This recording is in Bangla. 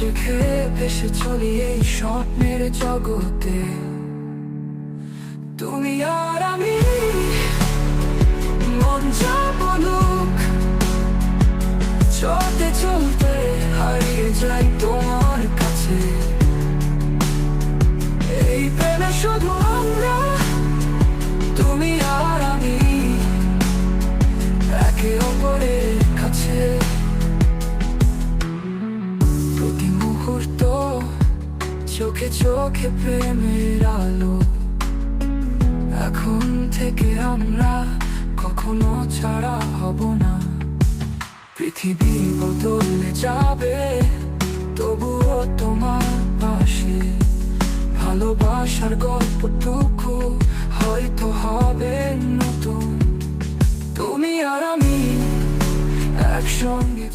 রেখে ভেসে চলি এই স্বপ্নের জগতে। তুমি আর আমি, মন যা বলুক, চলতে চলতে হারিয়ে যাই তোমার কাছে। এই প্রেমে শুধু আমরা, তুমি আর আমি, একে অপরের কাছে। প্রতি মুহূর্ত চোখে চোখে প্রেমের আলো। এখন থেকে আমরা কখনো ছাড়া হব না। পৃথিবী বদলে যাবে, তবুও তোমার পাশে ভালোবাসার গল্পটুকু হয়তো হবে নতুন। তুমি আর আমি একসঙ্গে